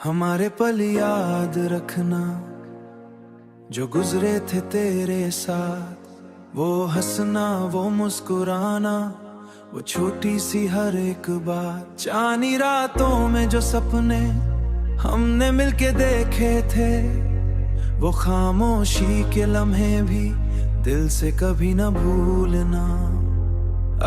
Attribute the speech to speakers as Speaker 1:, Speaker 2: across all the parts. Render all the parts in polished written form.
Speaker 1: हमारे पल याद रखना जो गुजरे थे तेरे साथ, वो हंसना वो मुस्कुराना, वो छोटी सी हर एक बात। चांदनी रातों में जो सपने हमने मिलके देखे थे, वो खामोशी के लम्हे भी दिल से कभी न भूलना।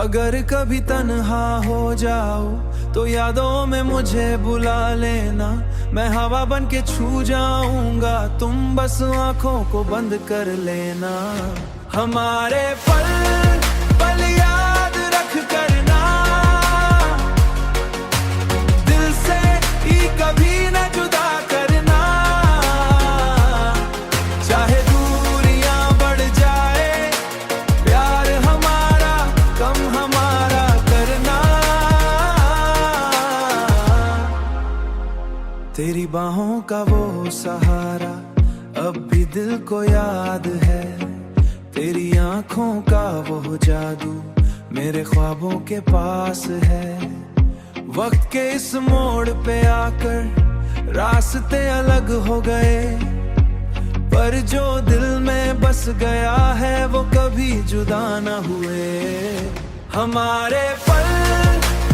Speaker 1: अगर कभी तन्हा हो जाओ तो यादों में मुझे बुला लेना। मैं हवा बन के छू जाऊंगा, तुम बस आंखों को बंद कर लेना। हमारे पल पल याद रख करना, दिल से ही कभी न जुदा करना। चाहे दूरियां बढ़ जाए, प्यार हमारा कम हमारा करना। तेरी बाहों का वो सहारा अब भी दिल को याद है, तेरी आंखों का वो जादू मेरे ख्वाबों के पास है। वक्त के इस मोड़ पे आकर रास्ते अलग हो गए, पर जो दिल में बस गया है वो कभी जुदा न हुए। हमारे पल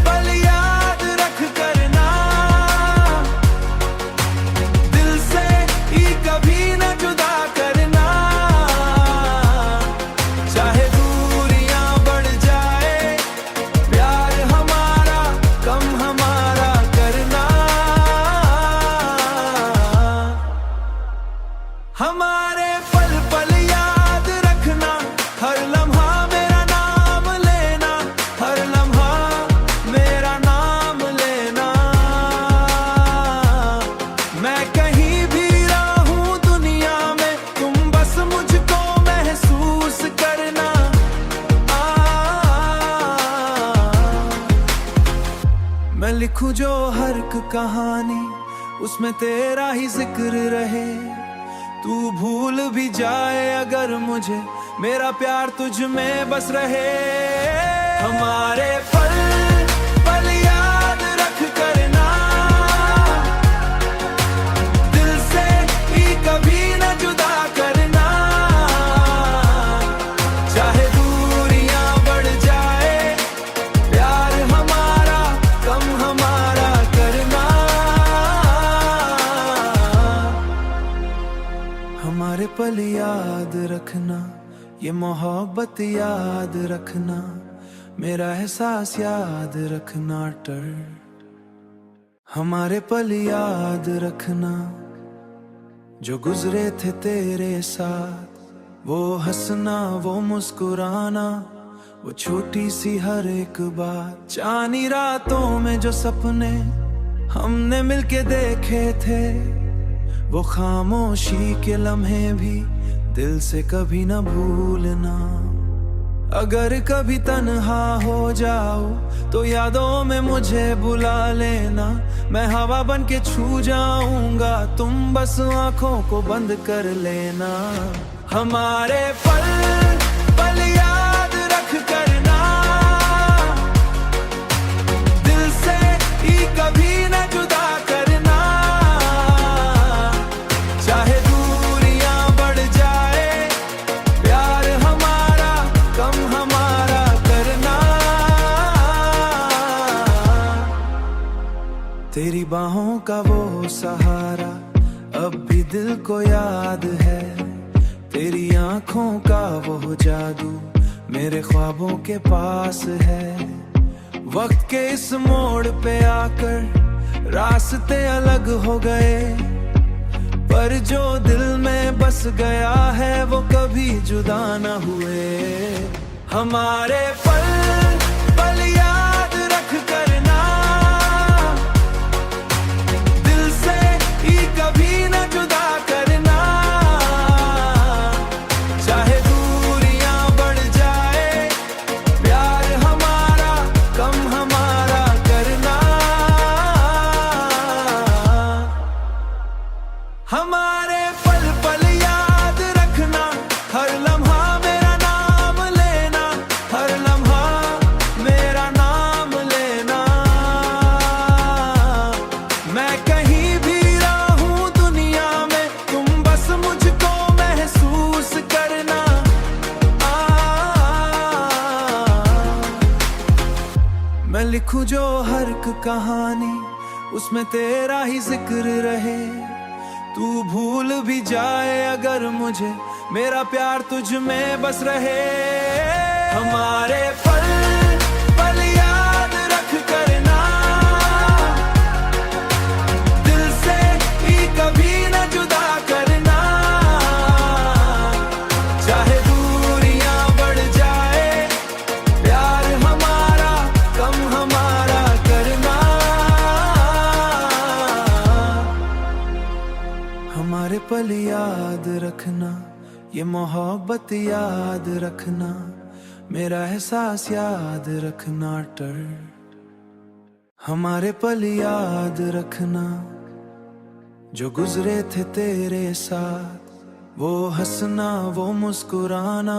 Speaker 1: पल याद रख करना, दिल से ही कभी न जुदा करना। चाहे दूरियां बढ़ जाए, प्यार हमारा कम हमारा करना। हमारे पल पल याद रखना, हर लम्हा मेरा नाम लेना, हर लम्हा मेरा नाम लेना। मैं कहीं भी रहूं दुनिया में, तुम बस मुझको महसूस करना। मैं लिखूं जो हर एक कहानी, उसमें तेरा ही जिक्र रहे। तू भूल भी जाए अगर मुझे, मेरा प्यार तुझ में बस रहे। हमारे पल पल याद रख करना, दिल से ही कभी न जुदा करना। चाहे दूरियां बढ़ जाए, प्यार हमारा कम हमारा करना। हमारे पल याद रखना, ये मोहब्बत याद रखना, मेरा एहसास याद रखना टर। हमारे पल याद रखना जो गुजरे थे तेरे साथ, वो हंसना वो मुस्कुराना, वो छोटी सी हर एक बात। चांदनी रातों में जो सपने हमने मिलके देखे थे, वो खामोशी के लम्हे भी दिल से कभी न भूलना। अगर कभी तन्हा हो जाओ तो यादों में मुझे बुला लेना। मैं हवा बन के छू जाऊंगा, तुम बस आंखों को बंद कर लेना। हमारे पल पल याद रख करना, दिल से ही कभी न जुदा करना। चाहे दूरियां बढ़ जाए, प्यार हमारा कम हमारा करना। तेरी बाहों का वो सहारा अब भी दिल को याद है, तेरी आंखों का वो जादू मेरे ख्वाबों के पास है। वक्त के इस मोड़ पे आकर रास्ते अलग हो गए, पर जो दिल में बस गया है वो कभी जुदा न हुए। हमारे पल पल याद रख करना, दिल से ही कभी न जुदा करना। चाहे दूरियां बढ़ जाए, प्यार हमारा कम हमारा करना। हमारे पल पल याद रखना, हर लम्हा मेरा नाम लेना, हर लम्हा मेरा नाम लेना। मैं कहीं भी लिखूं जो हर एक कहानी उसमें तेरा ही जिक्र रहे। तू भूल भी जाए अगर मुझे, मेरा प्यार तुझ में बस रहे। हमारे पल पल याद रख करना, दिल से ही कभी न जुदा करना। चाहे दूरियां बढ़ जाए, प्यार हमारा कम हमारा करना। हमारे पल याद रखना, ये मोहब्बत याद रखना, मेरा एहसास याद रखना टर। हमारे पल याद रखना, जो गुजरे थे तेरे साथ, वो हंसना वो मुस्कुराना,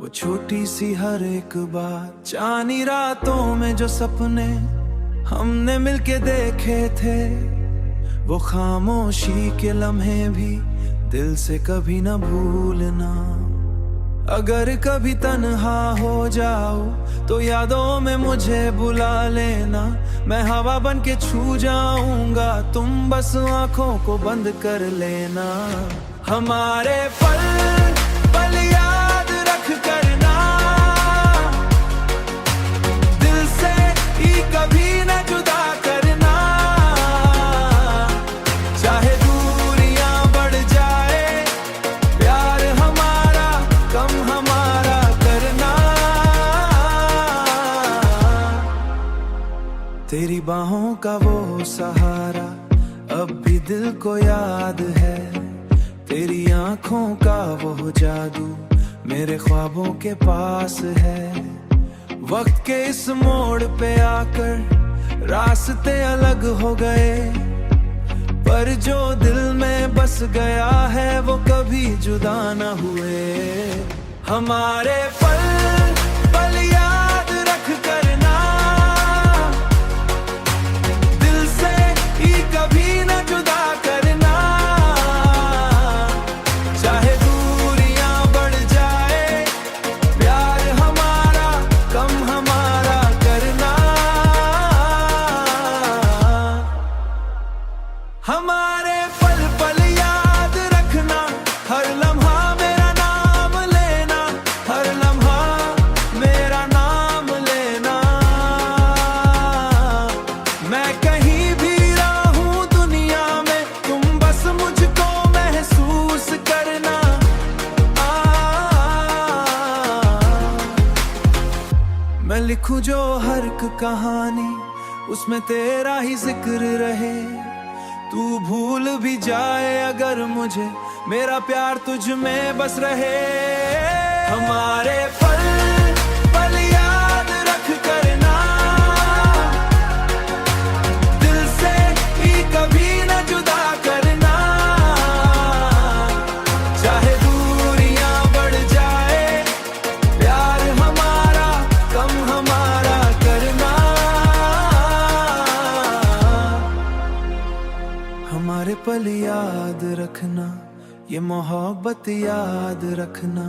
Speaker 1: वो छोटी सी हर एक बात। चांदनी रातों में जो सपने हमने मिलके देखे थे, वो खामोशी के लम्हे भी दिल से कभी न भूलना। अगर कभी तन्हा हो जाओ तो यादों में मुझे बुला लेना। मैं हवा बन के छू जाऊंगा, तुम बस आंखों को बंद कर लेना। हमारे पल पल याद रख करना, दिल से ही कभी न जुदा करना। चाहे दूरियां बढ़ जाए, प्यार हमारा कम हमारा करना। तेरी बाहों का वो सहारा अब भी दिल को याद है। तेरी आंखों का वो जादू मेरे ख्वाबों के पास है। वक्त के इस मोड़ पे आकर रास्ते अलग हो गए, पर जो दिल में बस गया है वो कभी जुदा न हुए। हमारे पल पल याद रख करना, दिल से ही कभी न जुदा करना। चाहे दूरियां बढ़ जाए, प्यार हमारा कम हमारा करना। हमारे पल पल याद रखना, हर लम्हा मेरा नाम लेना, हर लम्हा मेरा नाम लेना। मैं कहीं भी रहूं दुनिया में, तुम बस मुझको महसूस करना। मैं लिखूं जो हर एक कहानी उसमें तेरा ही जिक्र रहे। तू भूल भी जाए अगर मुझे, मेरा प्यार तुझ में बस रहे। हमारे पल पल याद रख करना, दिल से ही कभी न जुदा करना। चाहे दूरियां बढ़ जाए, प्यार हमारा कम हमारा करना। हमारे पल याद रखना, ये मोहब्बत याद रखना,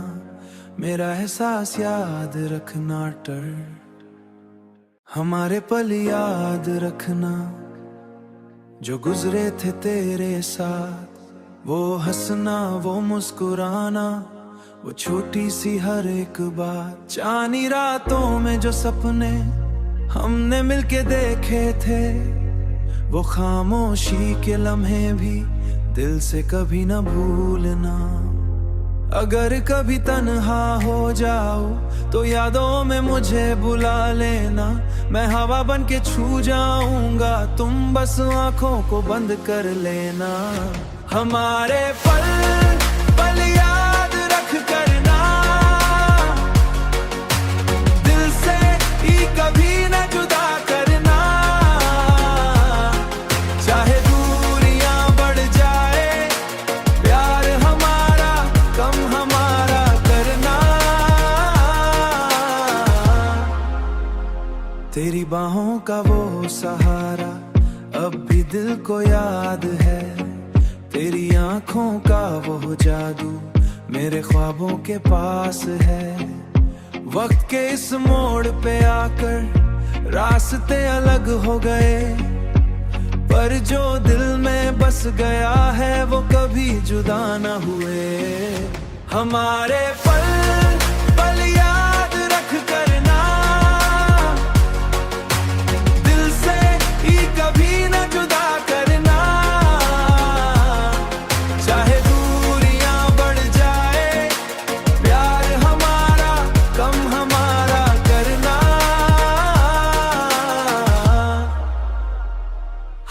Speaker 1: मेरा एहसास याद रखना टर। हमारे पल याद रखना, जो गुजरे थे तेरे साथ, वो हंसना वो मुस्कुराना, वो छोटी सी हर एक बात। चांदनी रातों में जो सपने हमने मिलके देखे थे, वो खामोशी के लम्हे भी दिल से कभी न भूलना। अगर कभी तन्हा हो जाओ तो यादों में मुझे बुला लेना। मैं हवा बन के छू जाऊंगा, तुम बस आंखों को बंद कर लेना। हमारे पल पल याद रख करना, दिल से ही कभी न जुदा करना। चाहे दूरियां बढ़ जाए, प्यार हमारा कम हमारा करना। तेरी बाहों का वो सहारा अब भी दिल को याद है। तेरी आंखों का वो जादू मेरे ख्वाबों के पास है। वक्त के इस मोड़ पे आकर रास्ते अलग हो गए, पर जो दिल में बस गया है वो कभी जुदा न हुए। हमारे पल पल याद रख करना, दिल से ही कभी न जुदा करना। चाहे दूरियां बढ़ जाए, प्यार हमारा कम हमारा करना।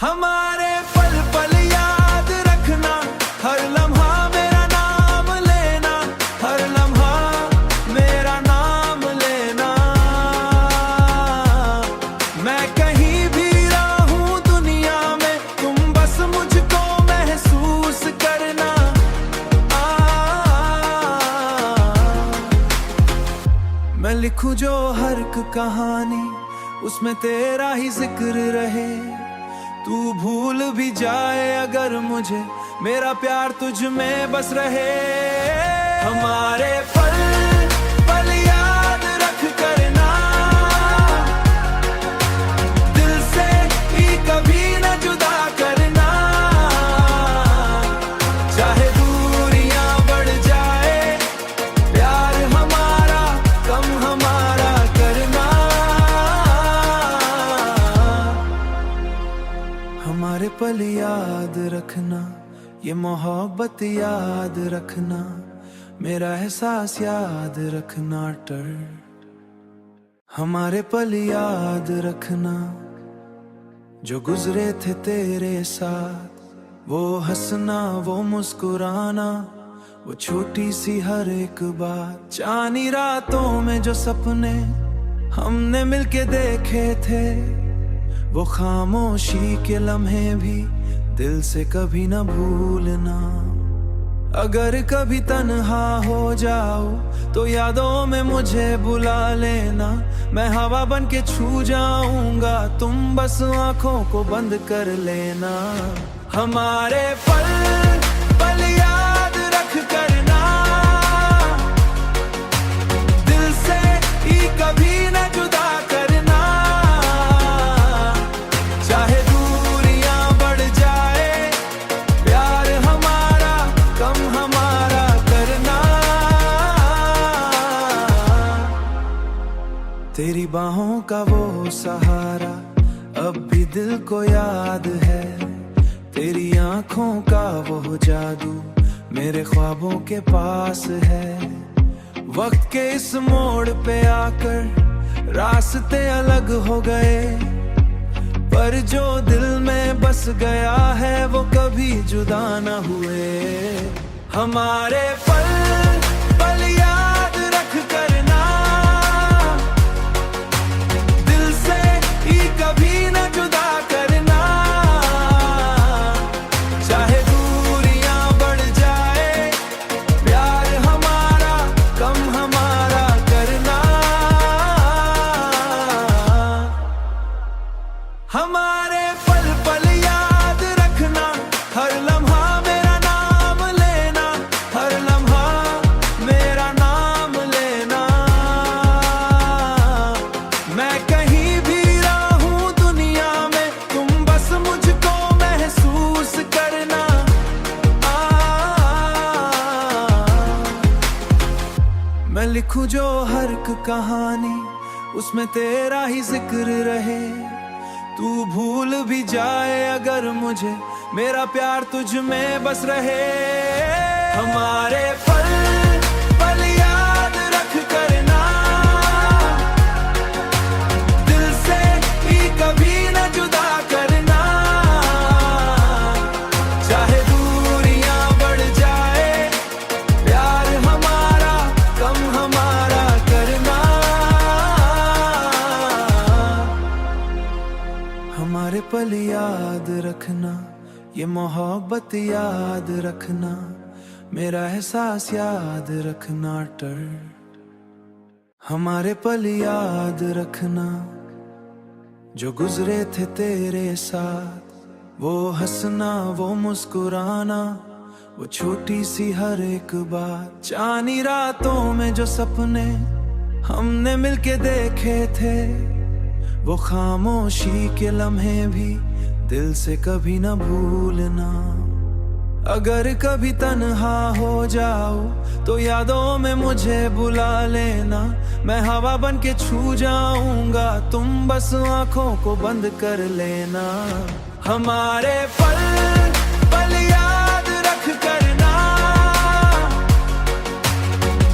Speaker 1: हमारे पल पल याद रखना, हर लम्हा मेरा नाम लेना, हर लम्हा मेरा नाम लेना। मैं कहीं भी रहूं दुनिया में, तुम बस मुझको महसूस करना। मैं लिखूं जो हर एक कहानी, उसमें तेरा ही जिक्र रहे। तू भूल भी जाए अगर मुझे, मेरा प्यार तुझ में बस रहे। हमारे पल पल याद रख करना, दिल से ही कभी न जुदा करना। चाहे दूरियां बढ़ जाए, प्यार हमारा कम हमारा करना। हमारे पल याद रखना, ये मोहब्बत याद रखना, मेरा एहसास याद रखना टर। हमारे पल याद रखना, जो गुजरे थे तेरे साथ, वो हंसना वो मुस्कुराना, वो छोटी सी हर एक बात। चांदनी रातों में जो सपने हमने मिलके देखे थे, वो खामोशी के लम्हे भी दिल से कभी न भूलना। अगर कभी तन्हा हो जाओ तो यादों में मुझे बुला लेना। मैं हवा बन के छू जाऊंगा, तुम बस आंखों को बंद कर लेना। हमारे पल पल याद रख करना, दिल से ही कभी न जुदा करना। चाहे दूरियां बढ़ जाए, प्यार हमारा कम हमारा करना। तेरी बाहों का वो सहारा अब भी दिल को याद है। तेरी आंखों का वो जादू मेरे ख्वाबों के पास है। वक्त के इस मोड़ पे आकर रास्ते अलग हो गए, पर जो दिल में बस गया है वो कभी जुदा न हुए। हमारे पल पल याद रख करना, दिल से ही कभी न जुदा करना। चाहे दूरियां बढ़ जाए, प्यार हमारा कम हमारा करना। हमारे पल पल याद रखना, हर लम्हा मेरा नाम लेना, हर लम्हा मेरा नाम लेना। मैं कहीं भी रहूं दुनिया में, तुम बस मुझको महसूस करना। मैं लिखूं जो हर एक कहानी, उसमें तेरा ही जिक्र रहे। तू भूल भी जाए अगर मुझे, मेरा प्यार तुझ में बस रहे। हमारे पल पल याद रख करना, दिल से ही कभी न जुदा करना। चाहे दूरियां बढ़ जाए, प्यार हमारा कम हमारा करना। हमारे पल याद रखना, ये मोहब्बत याद रखना, मेरा एहसास याद रखना टर। हमारे पल याद रखना, जो गुजरे थे तेरे साथ, वो हंसना वो मुस्कुराना, वो छोटी सी हर एक बात। चांदनी रातों में जो सपने हमने मिलके देखे थे, वो खामोशी के लम्हे भी दिल से कभी न भूलना। अगर कभी तन्हा हो जाओ तो यादों में मुझे बुला लेना। मैं हवा बन के छू जाऊंगा, तुम बस आंखों को बंद कर लेना। हमारे पल पल याद रख करना,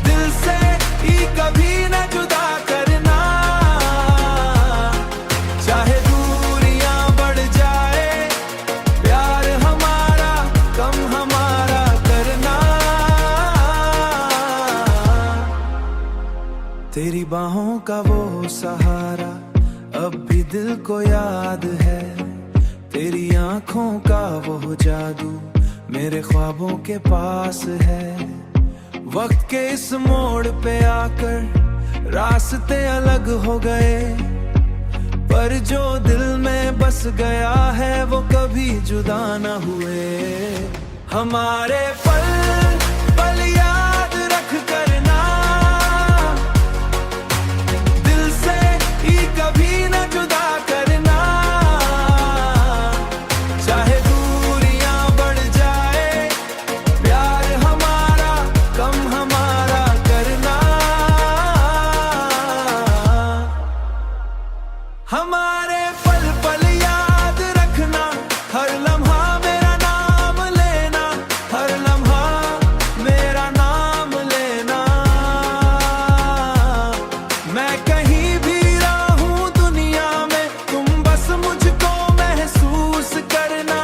Speaker 1: दिल से ही कभी न जुदा करना। चाहे दूरियां बढ़ जाए, प्यार हमारा कम हमारा करना। तेरी बाहों का वो सहारा अब भी दिल को याद है। तेरी आंखों का वो जादू मेरे ख्वाबों के पास है। वक्त के इस मोड़ पे आकर रास्ते अलग हो गए, पर जो दिल में बस गया है वो कभी जुदा न हुए। हमारे पल पल याद रख करना, दिल से ही कभी न जुदा करना। चाहे दूरियां बढ़ जाए, प्यार हमारा कम हमारा करना। हमारे पल पल याद रखना, हर लम्हा मेरा नाम लेना, हर लम्हा मेरा नाम लेना। मैं कहीं भी रहूं दुनिया में, तुम बस मुझको महसूस करना।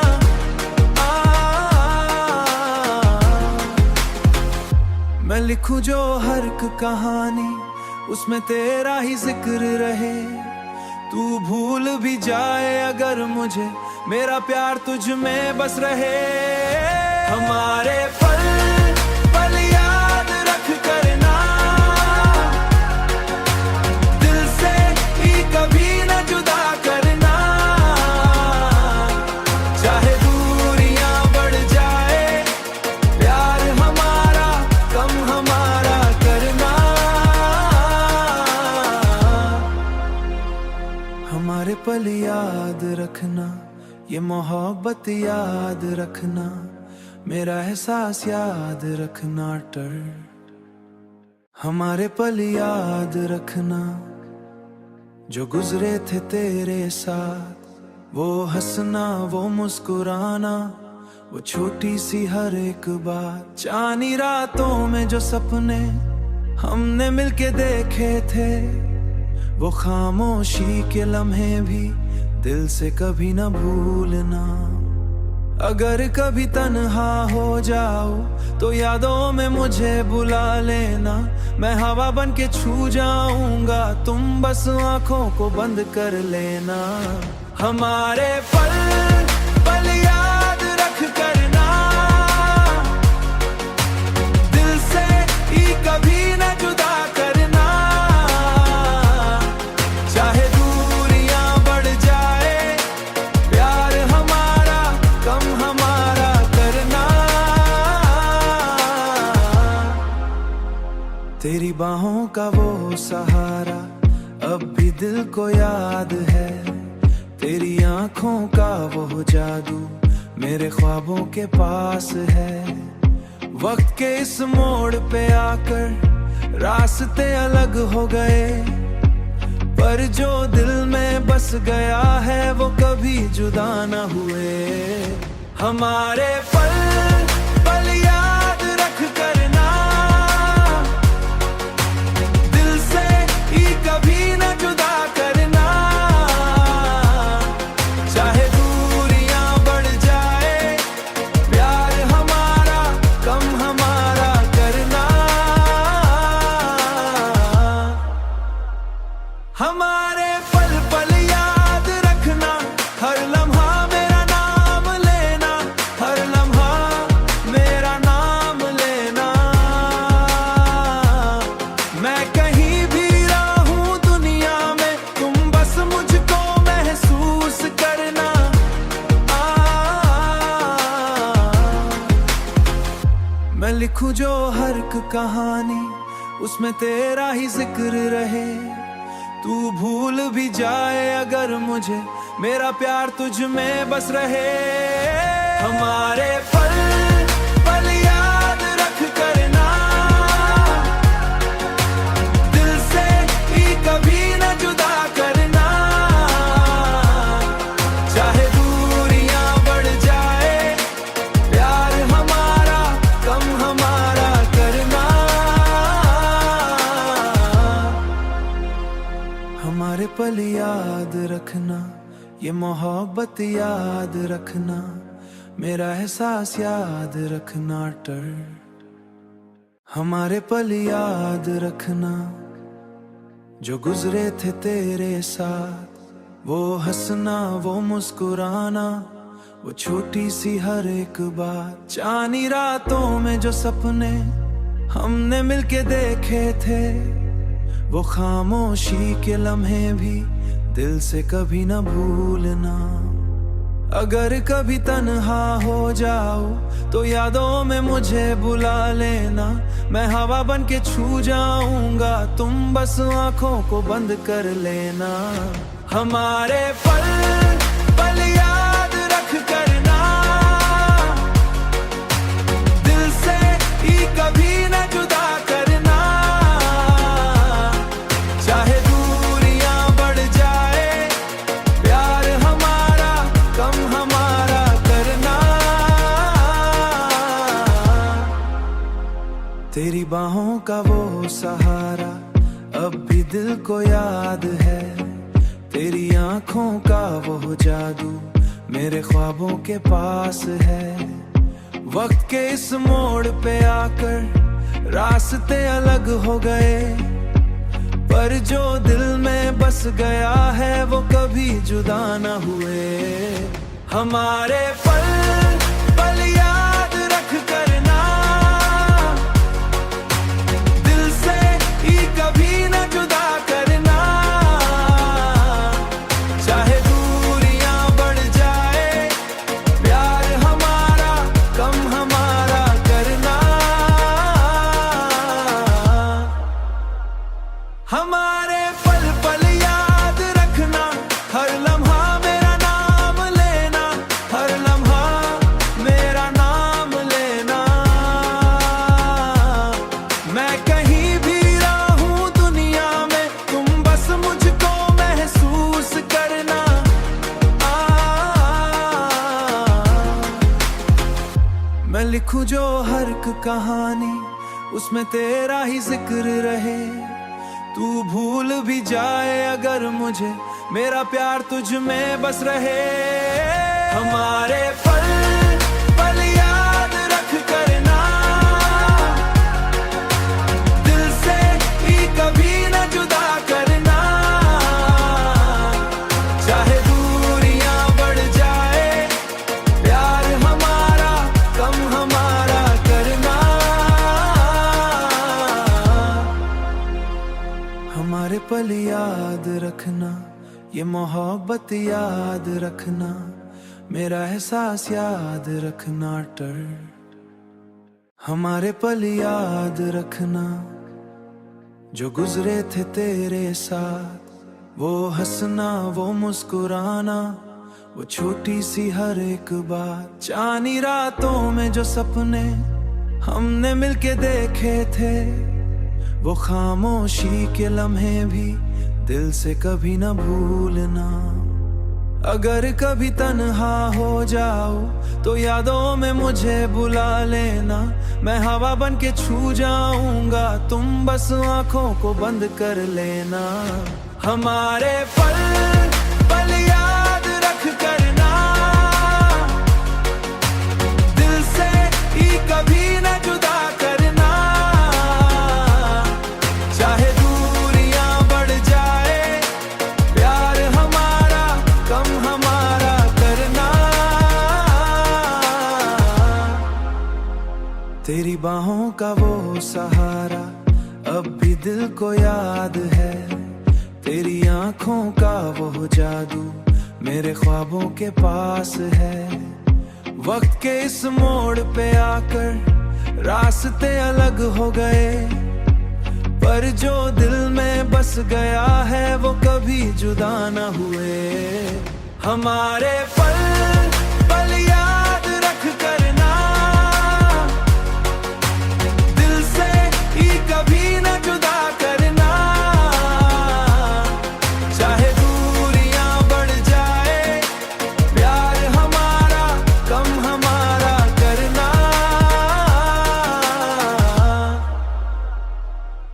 Speaker 1: मैं लिखूं जो हर एक कहानी, उसमें तेरा ही जिक्र रहे। तू भूल भी जाए अगर मुझे, मेरा प्यार तुझ में बस रहे। हमारे पल पल याद रख करना, दिल से ही कभी न जुदा करना। चाहे दूरियां बढ़ जाए, प्यार हमारा कम हमारा करना। हमारे पल याद रखना, ये मोहब्बत याद रखना, मेरा एहसास याद रखना टर। हमारे पल याद रखना, जो गुजरे थे तेरे साथ। वो हंसना, वो मुस्कुराना, वो छोटी सी हर एक बात। चांदनी रातों में जो सपने हमने मिलके देखे थे, वो खामोशी के लम्हे भी दिल से कभी न भूलना। अगर कभी तन्हा हो जाओ तो यादों में मुझे बुला लेना। मैं हवा बन के छू जाऊंगा, तुम बस आंखों को बंद कर लेना। हमारे पल पल याद रख करना, दिल से ही कभी न जुदा करना। चाहे दूरियां बढ़ जाए, प्यार हमारा कम हमारा करना। तेरी बाहों का वो सहारा अब भी दिल को याद है। तेरी आंखों का वो जादू मेरे ख्वाबों के पास है। वक्त के इस मोड़ पे आकर रास्ते अलग हो गए, पर जो दिल में बस गया है वो कभी जुदा न हुए। हमारे पल पल याद रख करना, दिल से ही कभी न जुदा करना। चाहे दूरियां बढ़ जाए, प्यार हमारा कम हमारा करना। हमारे पल पल याद रखना, हर लम्हा मेरा नाम लेना, हर लम्हा मेरा नाम लेना। मैं कहीं भी रहूं दुनिया में, तुम बस मुझको महसूस करना। मैं लिखूं जो हर एक कहानी, उसमें तेरा ही जिक्र रहे। तू भूल भी जाए अगर मुझे, मेरा प्यार तुझ में बस रहे। हमारे पल पल याद रख करना, दिल से ही कभी न जुदा करना। चाहे दूरियां बढ़ जाए, प्यार हमारा कम हमारा करना। हमारे पल याद रखना, ये मोहब्बत याद रखना, मेरा एहसास याद रखना टर। हमारे पल याद रखना, जो गुजरे थे तेरे साथ, वो हंसना वो मुस्कुराना, वो छोटी सी हर एक बात। चांदनी रातों में जो सपने हमने मिलके देखे थे, वो खामोशी के लम्हे भी दिल से कभी न भूलना। अगर कभी तन्हा हो जाओ तो यादों में मुझे बुला लेना। मैं हवा बन के छू जाऊंगा, तुम बस आंखों को बंद कर लेना। हमारे पल पल याद रख करना, दिल से ही कभी न जुदा करना। चाहे तेरी बाहों का वो सहारा अब भी दिल को याद है। तेरी आंखों का वो जादू मेरे ख्वाबों के पास है। वक्त के इस मोड़ पे आकर रास्ते अलग हो गए, पर जो दिल में बस गया है वो कभी जुदा न हुए। हमारे पल पल याद रख करना, कभी न जुदा करना। चाहे दूरियां बढ़ जाए, प्यार हमारा कम हमारा करना। हमारे पल पल याद रखना, हर लम्हा मेरा नाम लेना, हर लम्हा मेरा नाम लेना। मैं कहीं भी मुझको महसूस करना। मैं लिखूं जो हर एक कहानी, उसमें तेरा ही जिक्र रहे। तू भूल भी जाए अगर मुझे, मेरा प्यार तुझ में बस रहे। हमारे पल पल याद रख करना, दिल से ही कभी न जुदा करना। चाहे दूरियां बढ़ जाए, प्यार हमारा कम हमारा करना। हमारे पल याद रखना, ये मोहब्बत याद रखना, मेरा एहसास याद रखना टर। हमारे पल याद रखना, जो गुजरे थे तेरे साथ, वो हंसना वो मुस्कुराना, वो छोटी सी हर एक बात। चांदनी रातों में जो सपने हमने मिलके देखे थे, वो खामोशी के लम्हे भी दिल से कभी न भूलना। अगर कभी तन्हा हो जाओ तो यादों में मुझे बुला लेना। मैं हवा बन के छू जाऊंगा, तुम बस आंखों को बंद कर लेना। हमारे पल पल याद रख करना, दिल से ही कभी न जुदा करना। चाहे दूरियां बढ़ जाए, प्यार हमारा कम हमारा करना। तेरी बाहों का वो सहारा अब भी दिल को याद है। तेरी आंखों का वो जादू मेरे ख्वाबों के पास है। वक्त के इस मोड़ पे आकर रास्ते अलग हो गए, पर जो दिल में बस गया है वो कभी जुदा न हुए। हमारे पल पल याद रख करना, दिल से ही कभी न जुदा करना। चाहे दूरियां बढ़ जाए, प्यार हमारा कम हमारा करना।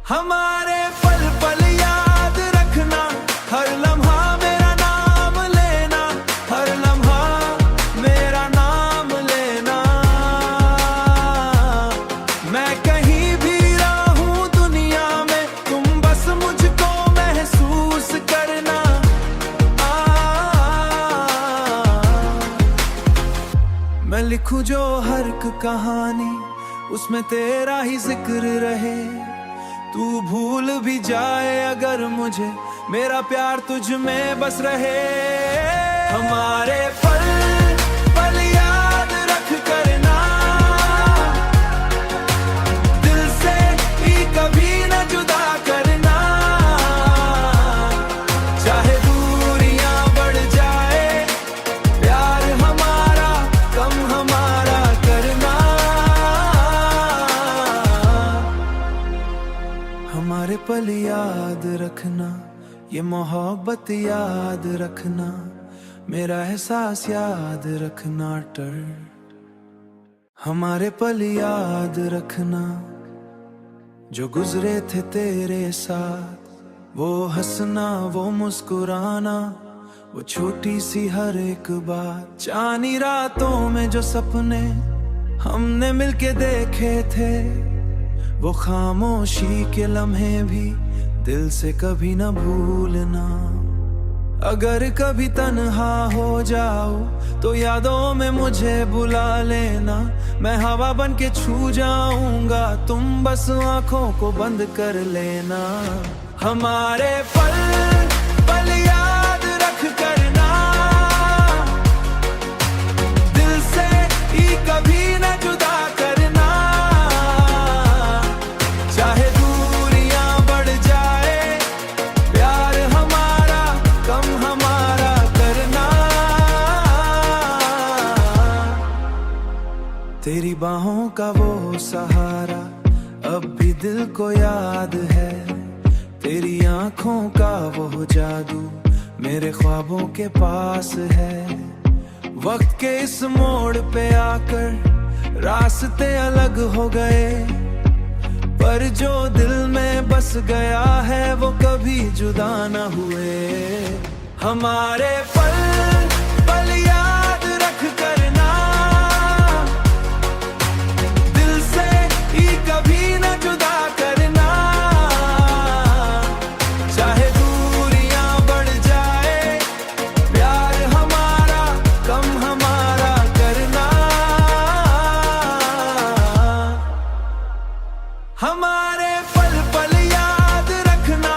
Speaker 1: हमारे पल पल याद रखना, हर लम्हा मेरा नाम लेना, हर लम्हा मेरा नाम लेना। मैं कहीं भी रहूं दुनिया में, तुम बस मुझको महसूस करना। मैं लिखूं जो हर एक कहानी, उसमें तेरा ही जिक्र रहे। तू भूल भी जाए अगर मुझे, मेरा प्यार तुझ में बस रहे। हमारे पल पल याद रख करना, दिल से ही कभी न जुदा करना। चाहे दूरियां बढ़ जाए, प्यार हमारा कम हमारा करना। हमारे पल याद रखना, ये मोहब्बत याद रखना, मेरा एहसास याद रखना टर। हमारे पल याद रखना, जो गुजरे थे तेरे साथ। वो हंसना, वो मुस्कुराना, वो छोटी सी हर एक बात। चांदनी रातों में जो सपने हमने मिलके देखे थे, वो खामोशी के लम्हे भी दिल से कभी न भूलना। अगर कभी तन्हा हो जाओ तो यादों में मुझे बुला लेना। मैं हवा बन के छू जाऊंगा, तुम बस आंखों को बंद कर लेना। हमारे पल पल याद रख करना, दिल से ही कभी न जुदा करना। चाहे दूरियां बढ़ जाए, प्यार हमारा कम हमारा करना। तेरी बाहों का वो सहारा अब भी दिल को याद है। तेरी आंखों का वो जादू मेरे ख्वाबों के पास है। वक्त के इस मोड़ पे आकर रास्ते अलग हो गए, पर जो दिल में बस गया है वो कभी जुदा न हुए। हमारे पल पल याद रख करना, दिल से ही कभी न जुदा करना। चाहे दूरियां बढ़ जाए, प्यार हमारा कम हमारा करना। हमारे पल पल याद रखना,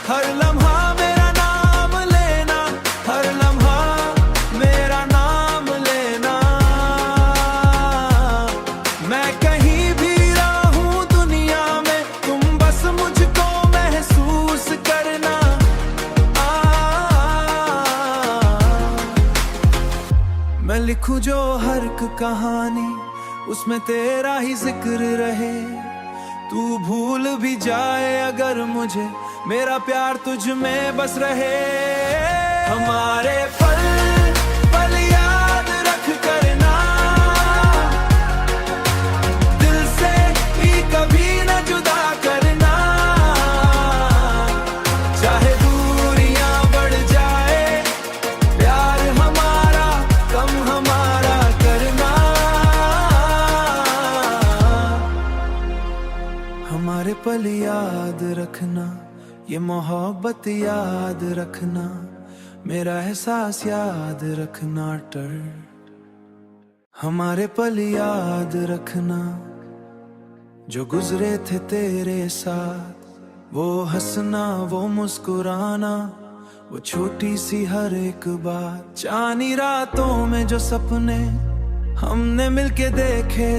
Speaker 1: हर लम्हा मेरा नाम लेना, हर लम्हा मेरा नाम लेना। मैं कहीं भी रहूं दुनिया में, तुम बस मुझको महसूस करना। मैं लिखूं जो हर एक कहानी, उसमें तेरा ही जिक्र रहे। तू भूल भी जाए अगर मुझे, मेरा प्यार तुझ में बस रहे। हमारे पल पल याद रख करना, दिल से ही कभी न जुदा करना। चाहे दूरियां बढ़ जाए, प्यार हमारा कम हमारा करना। हमारे पल याद रखना, ये मोहब्बत याद रखना, मेरा एहसास याद रखना टर। हमारे पल याद रखना, जो गुजरे थे तेरे साथ। वो हंसना, वो मुस्कुराना, वो छोटी सी हर एक बात। चांदनी रातों में जो सपने हमने मिलके देखे